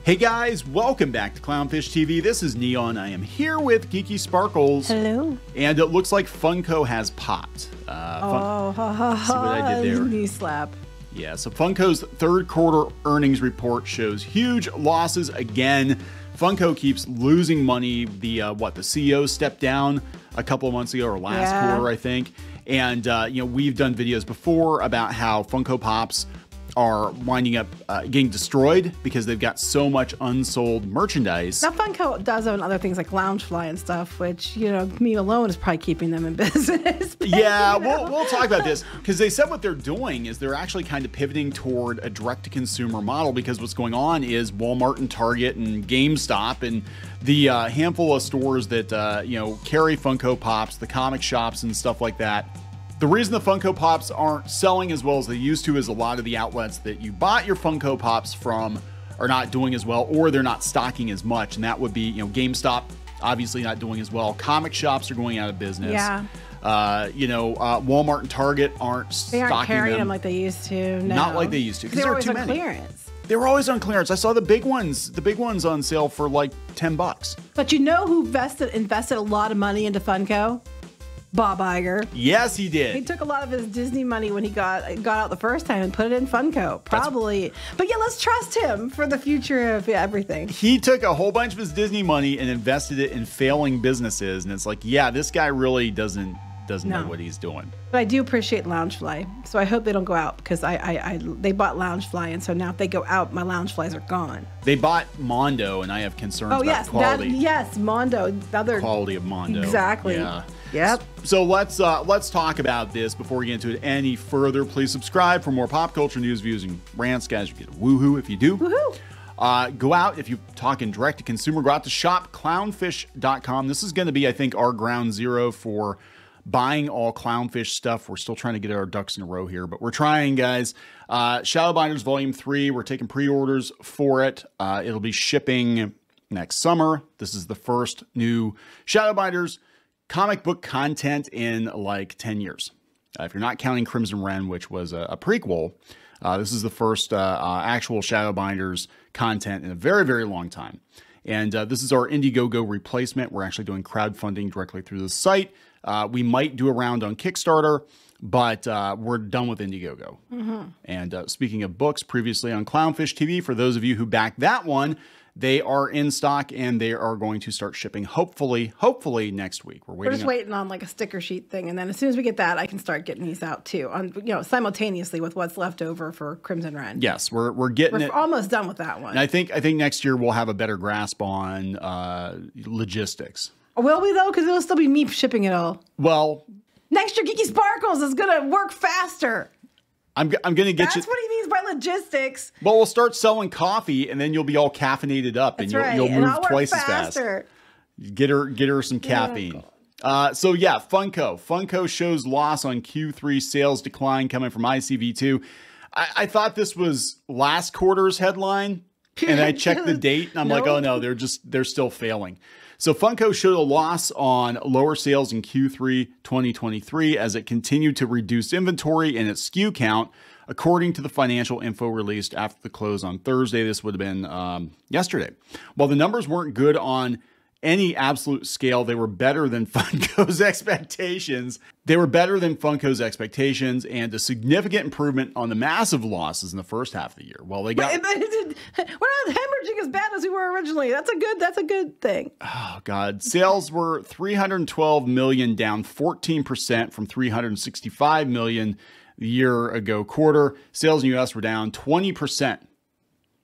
Hey guys, welcome back to Clownfish TV. This is Kneon. I am here with Geeky Sparkles. Hello. And it looks like Funko has popped. See what I did there? Knee slap. Yeah, so Funko's third quarter earnings report shows huge losses again. Funko keeps losing money. The CEO stepped down a couple of months ago, or last quarter, I think. And we've done videos before about how Funko Pops are winding up getting destroyed because they've got so much unsold merchandise. Now Funko does own other things like Loungefly and stuff, which, me alone is probably keeping them in business. But, yeah, we'll talk about this because they said what they're doing is they're actually kind of pivoting toward a direct-to-consumer model, because what's going on is Walmart and Target and GameStop and the handful of stores that carry Funko Pops, the comic shops and stuff like that. The reason the Funko Pops aren't selling as well as they used to is a lot of the outlets that you bought your Funko Pops from are not doing as well, or they're not stocking as much. And that would be, GameStop obviously not doing as well. Comic shops are going out of business. Yeah. Walmart and Target aren't stocking them. They aren't carrying them like they used to. No. Not like they used to, because there were too many. Clearance. They were always on clearance. I saw the big ones on sale for like $10. But you know who invested a lot of money into Funko? Bob Iger. Yes, he did. He took a lot of his Disney money when he got out the first time and put it in Funko. Probably. But yeah, let's trust him for the future of everything. He took a whole bunch of his Disney money and invested it in failing businesses. And it's like, yeah, this guy really doesn't know what he's doing. But I do appreciate Loungefly. So I hope they don't go out, because they bought Loungefly. And so now if they go out, my Loungeflies are gone. They bought Mondo, and I have concerns about quality. Yes, Mondo. The other quality of Mondo. Exactly. Yeah. Yep. So let's talk about this before we get into it any further. Please subscribe for more pop culture news, views, and rants. Guys, you get a woohoo if you do. Woohoo. Go out, if you're talking direct to consumer, go out to shopclownfish.com. This is going to be, I think, our ground zero for buying all Clownfish stuff. We're still trying to get our ducks in a row here, but we're trying, guys. Shadowbinders Volume 3, we're taking pre-orders for it. It'll be shipping next summer. This is the first new Shadowbinders comic book content in like 10 years. If you're not counting Crimson Wren, which was a prequel, this is the first actual Shadowbinders content in a very, very long time. And this is our Indiegogo replacement. We're actually doing crowdfunding directly through the site. We might do a round on Kickstarter, but we're done with Indiegogo. And speaking of books, previously on Clownfish TV, for those of you who backed that one, they are in stock and they are going to start shipping hopefully next week. We're just waiting on like a sticker sheet thing, and then as soon as we get that, I can start getting these out too, on simultaneously with what's left over for Crimson Wren. Yes, we're getting it. We're almost done with that one. And I think next year we'll have a better grasp on logistics. Will we though? Because it'll still be me shipping it all. Well, next year Geeky Sparkles is gonna work faster. I'm gonna get you. That's what he means by logistics. Well, we'll start selling coffee, and then you'll be all caffeinated up, and you'll move twice as fast. Get her some caffeine. So yeah, Funko shows loss on Q3 sales decline coming from ICV2. I thought this was last quarter's headline, and I checked the date, and I'm like, oh no, they're still failing. So Funko showed a loss on lower sales in Q3 2023 as it continued to reduce inventory and its SKU count, according to the financial info released after the close on Thursday. This would have been yesterday. While the numbers weren't good on any absolute scale, they were better than Funko's expectations. And a significant improvement on the massive losses in the first half of the year. Well, we're not hemorrhaging as bad as we were originally. That's a good thing. Oh God. Sales were $312 million, down 14% from $365 million the year ago quarter. Sales in the US were down 20%.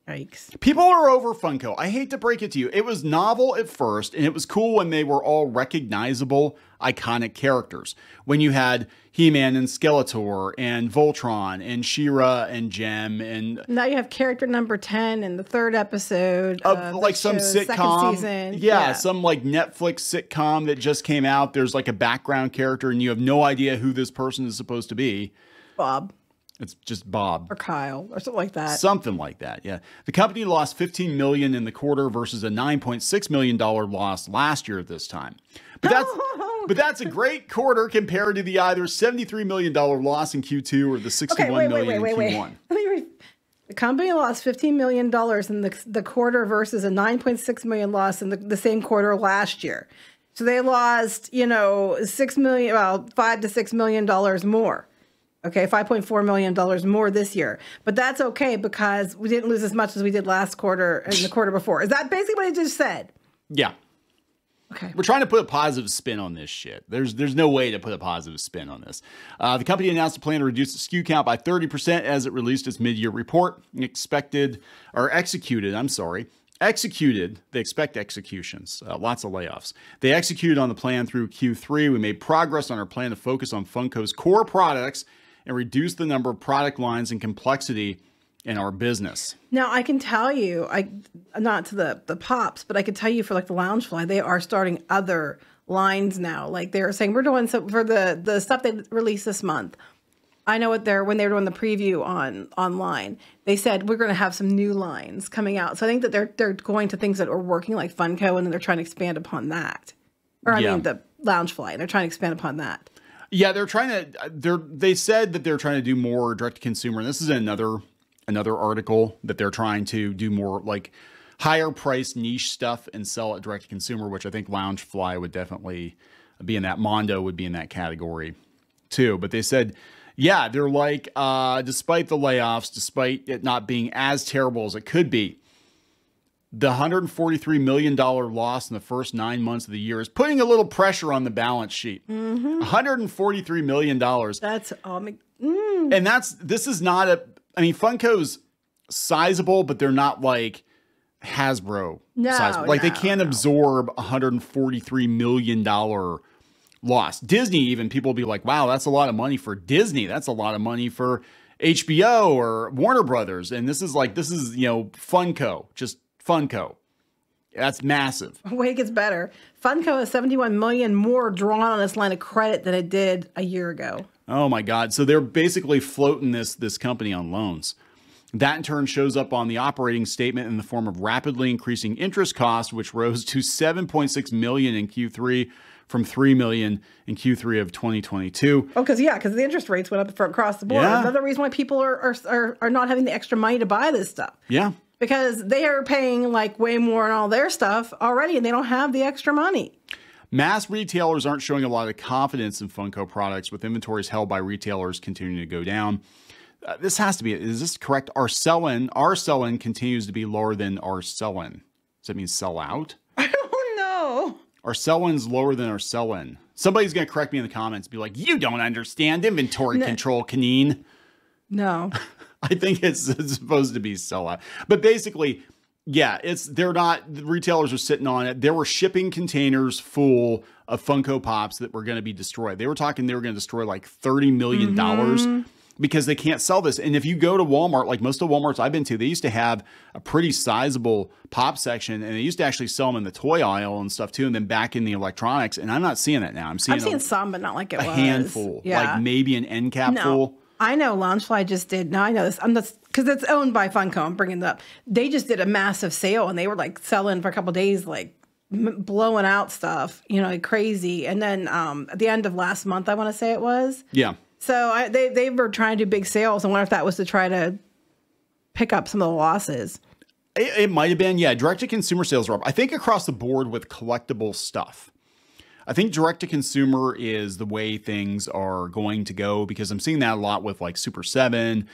Yikes. People are over Funko. I hate to break it to you. It was novel at first, and it was cool when they were all recognizable, iconic characters. When you had He-Man and Skeletor and Voltron and She-Ra and Jem, and now you have character number 10 in the third episode of like some sitcom. Second season. Yeah, some like Netflix sitcom that just came out. There's like a background character, and you have no idea who this person is supposed to be. Bob. It's just Bob. Or Kyle, or something like that. Something like that, yeah. The company lost $15 million in the quarter versus a $9.6 million loss last year at this time. But that's a great quarter compared to the either $73 million loss in Q2 or the $61 million in Q1. the company lost $15 million in the quarter versus a $9.6 million loss in the same quarter last year. So they lost, you know, $5 to $6 million more. Okay, $5.4 million more this year. But that's okay because we didn't lose as much as we did last quarter and the quarter before. Is that basically what I just said? Yeah. Okay. We're trying to put a positive spin on this shit. There's no way to put a positive spin on this. The company announced a plan to reduce the SKU count by 30% as it released its mid-year report. They expect executions, lots of layoffs. They executed on the plan through Q3. We made progress on our plan to focus on Funko's core products and reduce the number of product lines and complexity in our business. Now, I can tell you, not to the Pops, but I can tell you for like the Loungefly, they are starting other lines now. Like they're saying, we're doing some for the stuff they released this month. I know when they were doing the preview online, they said we're going to have some new lines coming out. So I think that they're going to things that are working like Funko, and then they're trying to expand upon that. Or I mean the Loungefly, they're trying to expand upon that. Yeah, they said that they're trying to do more direct to consumer. And this is another article that they're trying to do more like higher price niche stuff and sell it direct to consumer, which I think Loungefly would definitely be in that. Mondo would be in that category too. But they said, yeah, they're like, despite the layoffs, despite it not being as terrible as it could be, the $143 million loss in the first 9 months of the year is putting a little pressure on the balance sheet. $143 million. That's and this is not I mean, Funko's sizable, but they're not like Hasbro sizable. Like they can't absorb $143 million loss. Disney, even people will be like, wow, that's a lot of money for Disney. That's a lot of money for HBO or Warner Brothers. And this is, you know, Funko, just Funko. That's massive. Wait, it gets better. Funko has $71 million more drawn on its line of credit than it did a year ago. Oh my God. So they're basically floating this company on loans. That in turn shows up on the operating statement in the form of rapidly increasing interest costs, which rose to $7.6 million in Q3 from $3 million in Q3 of 2022. Oh, because the interest rates went up across the board. Yeah. Another reason why people are not having the extra money to buy this stuff. Yeah. Because they are paying like way more on all their stuff already, and they don't have the extra money. Mass retailers aren't showing a lot of confidence in Funko products, with inventories held by retailers continuing to go down. This has to be, is this correct? Our sell-in continues to be lower than our sell-in. Does that mean sell out? I don't know. Our sell-in's lower than our sell-in. Somebody's going to correct me in the comments, be like, you don't understand inventory control, Kneon. No. I think it's supposed to be sell out. But basically, yeah, the retailers are sitting on it. There were shipping containers full of Funko Pops that were going to be destroyed. They were talking they were going to destroy like $30 million because they can't sell this. And if you go to Walmart, like most of the Walmarts I've been to, they used to have a pretty sizable pop section, and they used to actually sell them in the toy aisle and stuff too, and then back in the electronics. And I'm not seeing that now. I'm seeing some, but not like it was. A handful, like maybe an end cap full. I know Loungefly just did. Now I know this. Because it's owned by Funko. I'm bringing it up. They just did a massive sale, and they were like selling for a couple of days, like blowing out stuff, you know, like crazy. And then at the end of last month, I want to say it was. Yeah. So they were trying to do big sales. I wonder if that was to try to pick up some of the losses. It might have been. Yeah. Direct to consumer sales are up. I think across the board with collectible stuff. I think direct to consumer is the way things are going to go, because I'm seeing that a lot with like Super 7.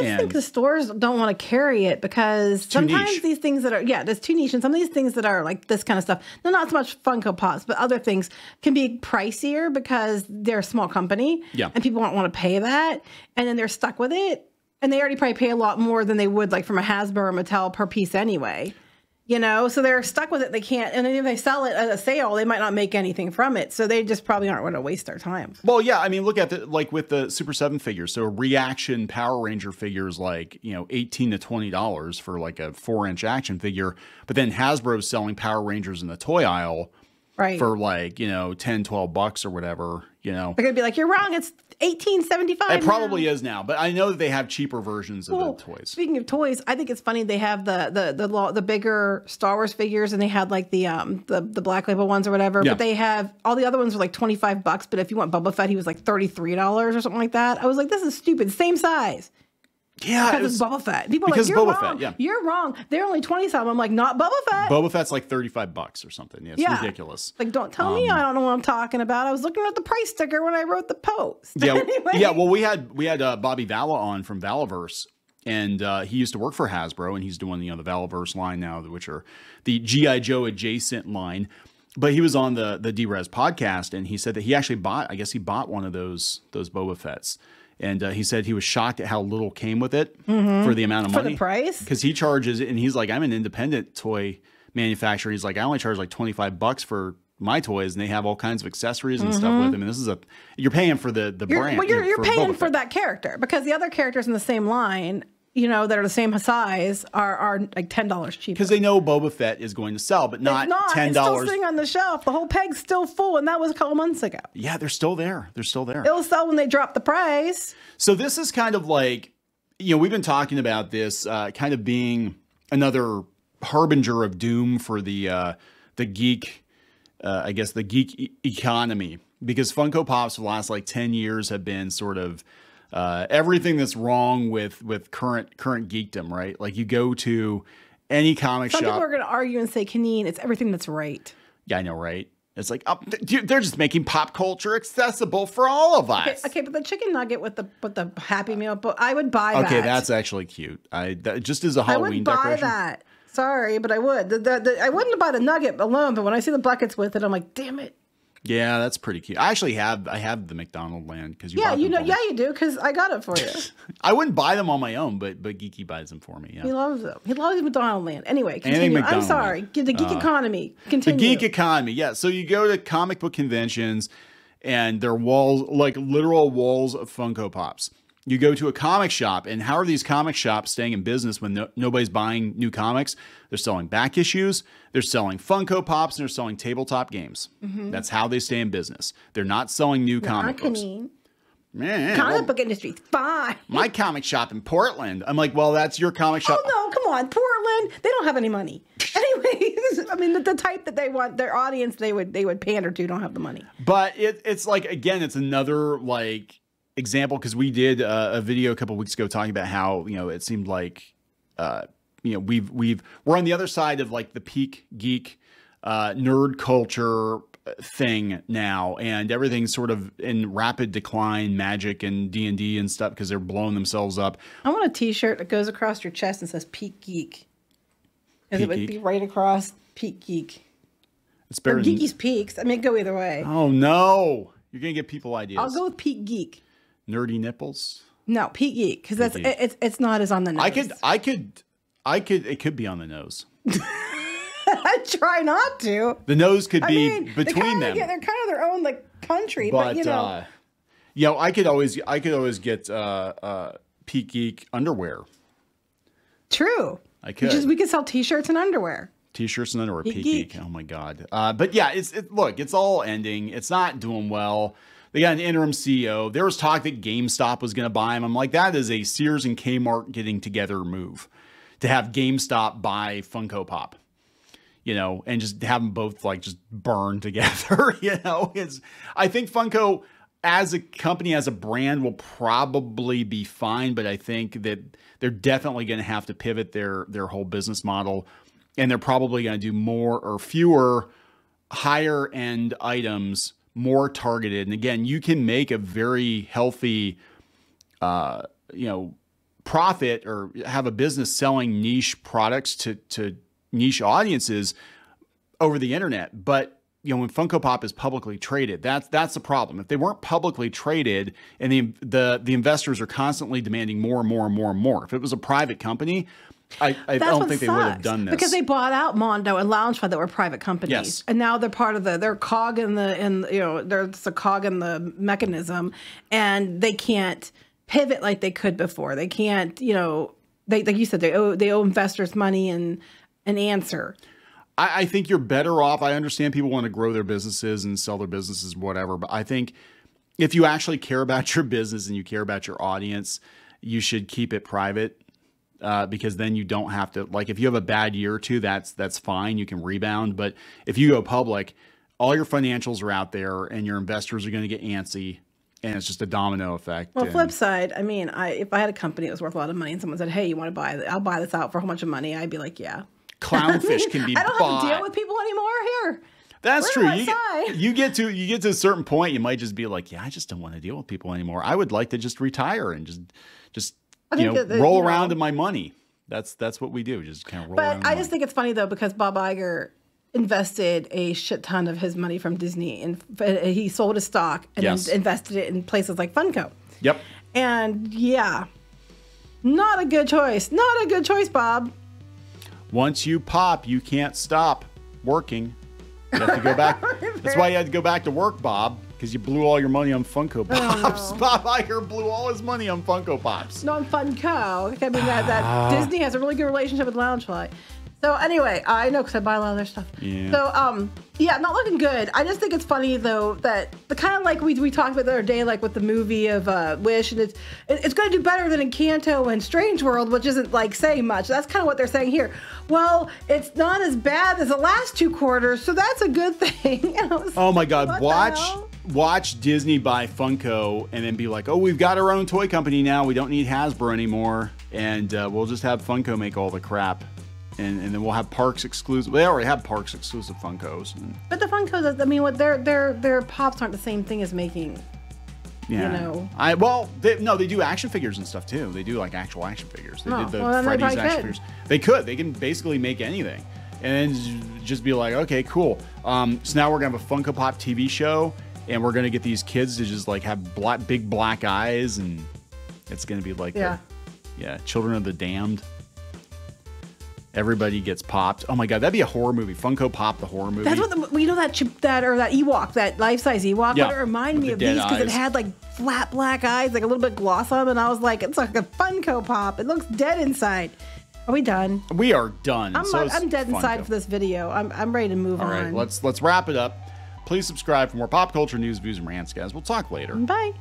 I think the stores don't want to carry it because sometimes these things that are, there's too niche. And some of these things that are like this kind of stuff, they're not so much Funko Pops, but other things can be pricier because they're a small company and people don't want to pay that. And then they're stuck with it. And they already probably pay a lot more than they would like from a Hasbro or Mattel per piece anyway. You know, so they're stuck with it. They can't. And then if they sell it at a sale, they might not make anything from it. So they just probably aren't going to waste their time. Well, yeah. I mean, look at like with the Super 7 figures. So Reaction Power Ranger figures, like, you know, $18 to $20 for like a 4-inch action figure. But then Hasbro's selling Power Rangers in the toy aisle for like, you know, $10, $12 or whatever, you know. They're going to be like, you're wrong. It's $18.75. It probably is now, but I know that they have cheaper versions of the toys. Speaking of toys, I think it's funny they have the bigger Star Wars figures, and they had like the Black Label ones or whatever. But they have all the other ones were like $25. But if you want Boba Fett, he was like $33 or something like that. I was like, this is stupid. Same size. Yeah, because it's Boba Fett. People are because like, you're Boba wrong. Fett, yeah. You're wrong. They're only 20 something. I'm like, not Boba Fett. Boba Fett's like $35 or something. Yeah, it's ridiculous. Like, don't tell me I don't know what I'm talking about. I was looking at the price sticker when I wrote the post. Yeah, Anyway. yeah. Well, we had Bobby Vala on from Valaverse, and he used to work for Hasbro, and he's doing the Valaverse line now, which are the G.I. Joe adjacent line. But he was on the D-Res podcast, and he said that he actually bought, I guess he bought one of those Boba Fetts. And he said he was shocked at how little came with it for the amount of money. For the price? Because he charges, and he's like, I'm an independent toy manufacturer. He's like, I only charge like $25 for my toys, and they have all kinds of accessories and stuff with them. And this is you're paying for the brand. Well, you're paying for that character, because the other characters in the same line, that are the same size are like $10 cheaper. Because they know Boba Fett is going to sell, but not $10. It's still sitting on the shelf. The whole peg's still full, and that was a couple months ago. Yeah, they're still there. They're still there. It'll sell when they drop the price. So this is kind of like, we've been talking about this kind of being another harbinger of doom for the geek, I guess the geek economy, because Funko Pops for the last like 10 years have been sort of everything that's wrong with current geekdom, right? Like you go to any comic shop. Some people are going to argue and say, Kneon, it's everything that's right. Yeah, I know, right? It's like, they're just making pop culture accessible for all of us. Okay, but the chicken nugget with the Happy Meal, but I would buy that. Okay, that's actually cute. Just as a Halloween decoration. I would buy that. Sorry, but I would. I wouldn't buy the nugget alone, but when I see the buckets with it, I'm like, damn it. Yeah, that's pretty cute. I actually have the McDonald land because you do, because I got it for you. I wouldn't buy them on my own, but Geeky buys them for me. Yeah. He loves them. He loves McDonald land. Anyway, continue. I'm sorry. The geek economy. Continue. The geek economy. Yeah. So you go to comic book conventions, and they're walls, like literal walls of Funko Pops. You go to a comic shop, and how are these comic shops staying in business when nobody's buying new comics? They're selling back issues, they're selling Funko Pops, and they're selling tabletop games. That's how they stay in business. They're not selling new comic books. Man, comic book industry's fine. My comic shop in Portland. I'm like, well, that's your comic shop. Oh, no, come on. Portland, they don't have any money. Anyways, I mean, the type that they want, their audience, they would pander to, don't have the money. But it's like, again, it's another, like, example, because we did a video a couple of weeks ago talking about how it seemed like we're on the other side of like the peak geek nerd culture thing now, and everything's sort of in rapid decline. Magic and D&D and stuff, because they're blowing themselves up. I want a t-shirt that goes across your chest and says peak geek, because it would be right across peak geek. It's better than Geeky's Peaks. I mean, go either way. Oh no, you're gonna get people ideas. I'll go with peak geek. Nerdy nipples? No, peak geek, because that's it's not as on the nose. It could be on the nose. I try not to. The nose could be between them. They're kind of their own like country, but I could always get peak geek underwear. True. I could. We could sell t-shirts and underwear. T-shirts and underwear. Peak geek. Oh my god. But yeah, look, it's all ending. It's not doing well. They got an interim CEO. There was talk that GameStop was going to buy him. I'm like, that is a Sears and Kmart getting together move, to have GameStop buy Funko Pop, and just have them both like just burn together. I think Funko as a company, as a brand, will probably be fine, but I think that they're definitely going to have to pivot their whole business model, and they're probably going to do more or fewer higher end items, more targeted. And again, you can make a very healthy, profit, or have a business selling niche products to niche audiences over the internet. But when Funko Pop is publicly traded, that's the problem. If they weren't publicly traded, and the investors are constantly demanding more and more and more and more, if it was a private company, I don't think they would have done this, because they bought out Mondo and Loungefly that were private companies. Yes. And now they're part of they're cog in there's a cog in the mechanism, and they can't pivot like they could before. They can't, they, like you said, they owe investors money and an answer. I think you're better off. I understand people want to grow their businesses and sell their businesses, whatever, but I think if you actually care about your business and you care about your audience, you should keep it private. Because then you don't have to, like, if you have a bad year or two, that's fine. You can rebound. But if you go public, all your financials are out there, and your investors are going to get antsy, And it's just a domino effect. Well, flip side, I mean, if I had a company that was worth a lot of money and someone said, hey, you want to buy it? I'll buy this out for a whole bunch of money. I'd be like, yeah. Clownfish can be bought. I don't have to deal with people anymore here. That's true. You get to a certain point, you might just be like, yeah, I just don't want to deal with people anymore. I would like to just retire and just roll around in my money. That's what we do. Just kind of roll around. But I just think it's funny though, because Bob Iger invested a shit ton of his money from Disney, and he sold his stock and then invested it in places like Funko. Yep. And yeah, not a good choice. Not a good choice, Bob. Once you pop, you can't stop working. You have to go back. That's why you had to go back to work, Bob, because you blew all your money on Funko Pops. Oh, no. Bob Iger blew all his money on Funko Pops. No, on Funko. I mean, that Disney has a really good relationship with Loungefly. So anyway, I know because I buy a lot of their stuff. Yeah. So yeah, not looking good. I just think it's funny though that the kind of like we talked about the other day, like with the movie of Wish, and it's going to do better than Encanto and Strange World, which isn't like saying much. That's kind of what they're saying here. Well, it's not as bad as the last 2 quarters, so that's a good thing. Oh my God, watch Disney buy Funko and then be like, oh, we've got our own toy company now. We don't need Hasbro anymore, and we'll just have Funko make all the crap. And then we'll have Parks exclusive. They already have Parks exclusive Funkos. But the Funkos, I mean, what their pops aren't the same thing as making. Yeah. You know. They do action figures and stuff too. They do like actual action figures. They did the Freddy's action figures. They could. They can basically make anything, and then just be like, okay, cool. So now we're gonna have a Funko Pop TV show, and we're gonna get these kids to just like have big black eyes, and it's gonna be like, Children of the Damned. Everybody gets popped. Oh my God, that'd be a horror movie. Funko Pop, the horror movie. That's what that Ewok, that life-size Ewok. Yeah, what it reminded me of these because it had like flat black eyes, like a little bit gloss on them, and I was like, it's like a Funko Pop. It looks dead inside. Are we done? We are done. I'm dead inside for this video. I'm ready to move on. All right, let's wrap it up. Please subscribe for more pop culture news, views, and rants, guys. We'll talk later. Bye.